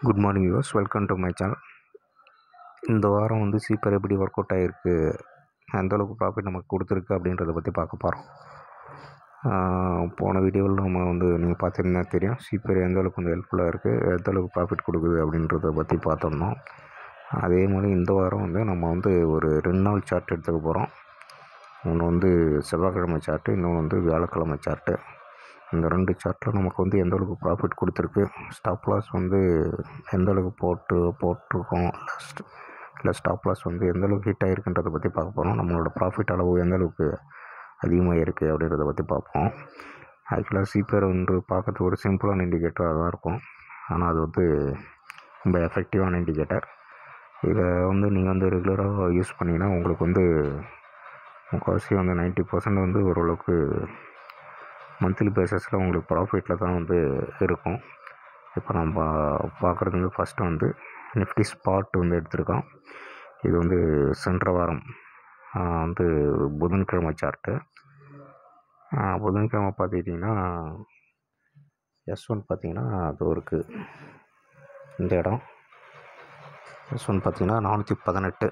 Good morning viewers, welcome to my channel. இந்த வாரம் வந்து சீப்பர் எப்படி ஒர்க் அவுட் ஆகிருக்கு, எந்தளவுக்கு ப்ராஃபிட் நமக்கு கொடுத்துருக்கு அப்படின்றத பற்றி பார்க்க போகிறோம். போன வீடியோவில் நம்ம வந்து நீங்கள் பார்த்துருந்தா தெரியும், சீப்பர் எந்தளவுக்கு வந்து ஹெல்ப்ஃபுல்லாக இருக்குது, எந்தளவுக்கு ப்ராஃபிட் கொடுக்குது அப்படின்றத பற்றி பார்த்துருந்தோம். அதே மாதிரி இந்த வாரம் வந்து நம்ம வந்து ஒரு 2 நாள் சார்ட் எடுத்துக்க போகிறோம். ஒன்று வந்து செவ்வாய்க்கிழமை சார்ட்டு, இன்னொன்று வந்து வியாழக்கிழமை சார்ட்டு. இந்த 2 சார்ட்டில் நமக்கு வந்து எந்தளவுக்கு ப்ராஃபிட் கொடுத்துருக்கு, ஸ்டாப் லாஸ் வந்து எந்தளவுக்கு போட்டிருக்கோம், இல்லை ஸ்டாப் லாஸ் வந்து எந்தளவுக்கு ஹிட் ஆகிருக்குன்றதை பற்றி பார்க்க போகிறோம். நம்மளோட ப்ராஃபிட் அளவு எந்தளவுக்கு அதிகமாக இருக்குது அப்படின்றத பற்றி பார்ப்போம். ஆக்சுவலாக சீப்பர் வந்து பார்க்கறதுக்கு ஒரு சிம்பிளான இண்டிகேட்டராக தான் இருக்கும், ஆனால் அது வந்து ரொம்ப எஃபெக்டிவான இண்டிகேட்டர். இதை வந்து நீங்கள் வந்து ரெகுலராக யூஸ் பண்ணிங்கன்னா உங்களுக்கு வந்து முக்கால்வாசி வந்து 90% வந்து ஓரளவுக்கு மந்த்லி பேசிஸில் உங்களுக்கு ப்ராஃபிட்டில் தான் வந்து இருக்கும். இப்போ நம்ம பார்க்குறது வந்து ஃபஸ்ட்டு வந்து நிஃப்டி ஸ்பாட் வந்து எடுத்திருக்கோம். இது வந்து சென்ற வாரம் வந்து புதன்கிழமை சார்ட்டு. புதன்கிழமை பார்த்துக்கிட்டிங்கன்னா S1 பார்த்திங்கன்னா அது இருக்குது, இந்த இடம் S1 பார்த்திங்கன்னா 418.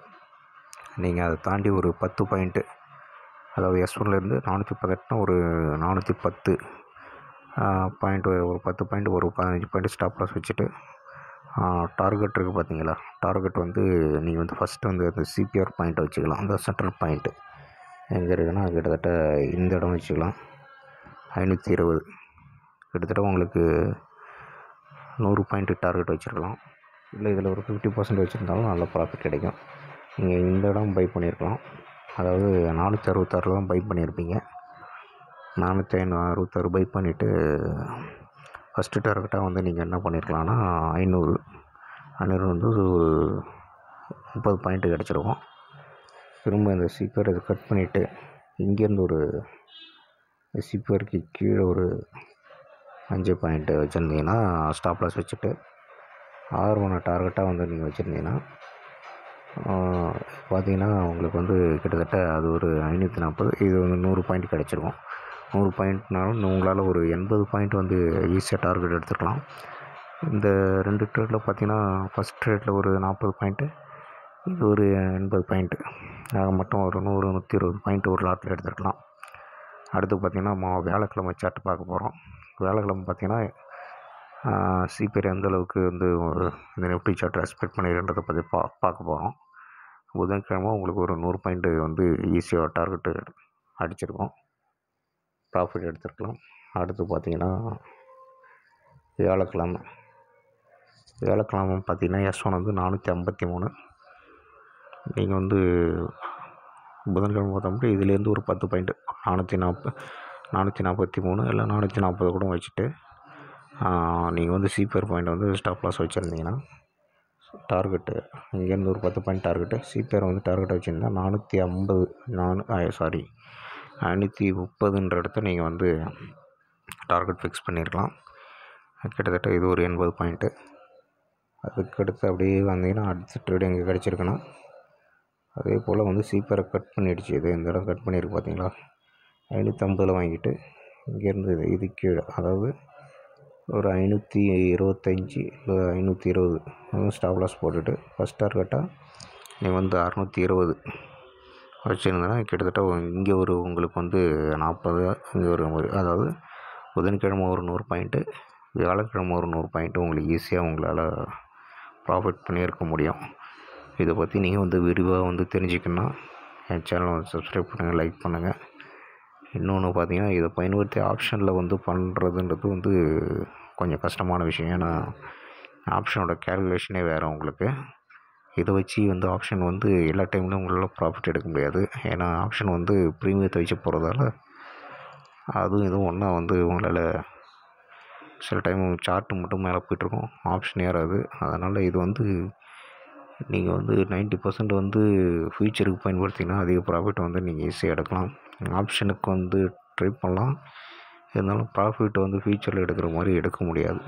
நீங்கள் அதை தாண்டி ஒரு 10 பாயிண்ட்டு, அதாவது S1லேருந்து 418 ஒரு 410 பாயிண்ட், ஒரு 10 பாயிண்ட், ஒரு 15 பாயிண்ட் ஸ்டாப் லாஸ் வச்சுட்டு டார்கெட் இருக்குது பார்த்தீங்களா. டார்கெட் வந்து நீங்கள் வந்து ஃபஸ்ட்டு வந்து அந்த சிபிஆர் பாயிண்ட்டை வச்சுக்கலாம். அந்த சென்ட்ரல் பாயிண்ட்டு எங்கே இருக்குன்னா கிட்டத்தட்ட இந்த இடம் வச்சுக்கலாம், 520. கிட்டத்தட்ட உங்களுக்கு 100 பாயிண்ட்டு டார்கெட் வச்சுருக்கலாம். இல்லை இதில் ஒரு 50% வச்சுருந்தாலும் நல்ல ப்ராஃபிட் கிடைக்கும். நீங்கள் இந்த இடம் பை பண்ணியிருக்கலாம், அதாவது 466 தான் பை பண்ணியிருப்பீங்க. 466 பை பண்ணிவிட்டு ஃபஸ்ட்டு டார்கெட்டாக வந்து நீங்கள் என்ன பண்ணியிருக்கலாம்னா 500 வந்து ஒரு 30 பாயிண்ட்டு கிடச்சிருக்கும். திரும்ப இந்த சீப்பர் இதை கட் பண்ணிவிட்டு இங்கேருந்து ஒரு சீப்பருக்கு கீழே ஒரு 5 பாயிண்ட்டு வச்சுருந்தீங்கன்னா ஸ்டாப் லாஸ் வச்சுட்டு R1 டார்கெட்டாக வந்து நீங்கள் வச்சுருந்தீங்கன்னா பார்த்திங்கன்னா உங்களுக்கு வந்து கிட்டத்தட்ட அது ஒரு 540, இது வந்து 100 பாயிண்ட் கிடச்சிருக்கும். 100 பாயிண்ட்னாலும் உங்களால் ஒரு 80 பாயிண்ட் வந்து ஈஸியாக டார்கெட் எடுத்துக்கலாம். இந்த 2 ட்ரேடில் பார்த்திங்கன்னா ஃபஸ்ட் ட்ரேடில் ஒரு 40 பாயிண்ட்டு, இது ஒரு 80 பாயிண்ட்டு, மட்டும் ஒரு 100 120 பாயிண்ட் ஒரு லாட்டில் எடுத்துக்கலாம். அடுத்து பார்த்திங்கன்னா வியாழக்கிழமை சார்ட் பார்க்க போகிறோம். வியாழக்கிழமை பார்த்திங்கன்னா சீப்பர் எந்தளவுக்கு வந்து இந்த நிஃப்டி சார்ட் ரெஸ்பெக்ட் பண்ணிடுன்றதை பற்றி பார்க்க போகிறோம். புதன்கிழமை உங்களுக்கு ஒரு 100 பாயிண்ட்டு வந்து ஈஸியாக டார்கெட்டு அடிச்சிருக்கோம், ப்ராஃபிட் எடுத்துருக்கலாம். அடுத்து பார்த்திங்கன்னா வியாழக்கிழமை பார்த்திங்கன்னா S1 வந்து 453. நீங்கள் வந்து புதன்கிழமை பார்த்தோம்னா இதுலேருந்து ஒரு 10 பாயிண்ட்டு 443 இல்லை 440 கூட வச்சுட்டு நீங்கள் வந்து சீப்பர் பாயிண்ட் வந்து ஸ்டாப் லாஸ் வச்சுருந்தீங்கன்னா டார்கெட்டு இங்கேருந்து ஒரு 10 பாயிண்ட் டார்கெட்டு, சீப்பர் வந்து டார்கெட்டை வச்சுருந்தா 530ன்ற இடத்த நீங்கள் வந்து டார்கெட் ஃபிக்ஸ் பண்ணியிருக்கலாம். கிட்டத்தட்ட இது ஒரு 80 பாயிண்ட்டு. அதுக்கடுத்து அப்படியே வந்தீங்கன்னா அடுத்த ட்ரேடு எங்கே கிடச்சிருக்குன்னா அதே போல் வந்து சீப்பரை கட் பண்ணிடுச்சு. இது இந்த இடம் கட் பண்ணியிருக்கு பார்த்தீங்களா, 550 வாங்கிட்டு இங்கேருந்து இது கீழே, அதாவது ஒரு 525 இல்லை 520 ஸ்டாப் லாஸ் போட்டுட்டு ஃபஸ்ட் டார்கெட்டாக நீங்கள் வந்து 620 வச்சுருந்தேன்னா கிட்டத்தட்ட இங்கே ஒரு உங்களுக்கு வந்து 40, இங்கே ஒரு அதாவது புதன்கிழமை ஒரு 100 பாயிண்ட்டு, வியாழக்கிழமை ஒரு 100 பாயிண்ட்டு உங்களுக்கு ஈஸியாக உங்களால் ப்ராஃபிட் பண்ணியிருக்க முடியும். இதை பற்றி நீங்கள் வந்து விரிவாக வந்து தெரிஞ்சுக்கணுன்னா என் சேனலை வந்து சப்ஸ்கிரைப் பண்ணுங்கள், லைக் பண்ணுங்கள். இன்னொன்று பார்த்திங்கன்னா இதை பயன்படுத்தி ஆப்ஷனில் வந்து பண்ணுறதுன்றது வந்து கொஞ்சம் கஷ்டமான விஷயம். ஏன்னா ஆப்ஷனோட கேல்குலேஷனே வேறு உங்களுக்கு. இதை வச்சு வந்து ஆப்ஷன் வந்து எல்லா டைம்லையும் உங்களால் ப்ராஃபிட் எடுக்க முடியாது. ஏன்னா ஆப்ஷன் வந்து ப்ரீமியத்தை வச்சு போகிறதால அதுவும் இதுவும் ஒன்றா வந்து உங்களால் சில டைம் சார்ட்டு மட்டும் மேலே போய்ட்டுருக்கும், ஆப்ஷன் ஏறாது. அதனால் இது வந்து நீங்கள் வந்து 90% வந்து ஃபியூச்சருக்கு பயன்படுத்தினா அதிக ப்ராஃபிட் வந்து நீங்கள் ஈஸியாக எடுக்கலாம். ஆப்ஷனுக்கு வந்து ட்ரை பண்ணலாம், இருந்தாலும் ப்ராஃபிட் வந்து ஃபியூச்சரில் எடுக்கிற மாதிரி எடுக்க முடியாது.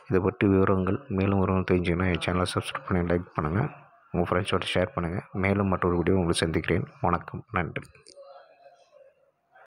இதை பற்றி விவரங்கள் மேலும் தெரிஞ்சுங்கன்னா என் சேனலை சப்ஸ்கிரைப் பண்ணி லைக் பண்ணுங்கள், உங்கள் ஃப்ரெண்ட்ஸோட ஷேர் பண்ணுங்கள். மேலும் மற்றொரு வீடியோ உங்களை சந்திக்கிறேன். வணக்கம், நன்றி.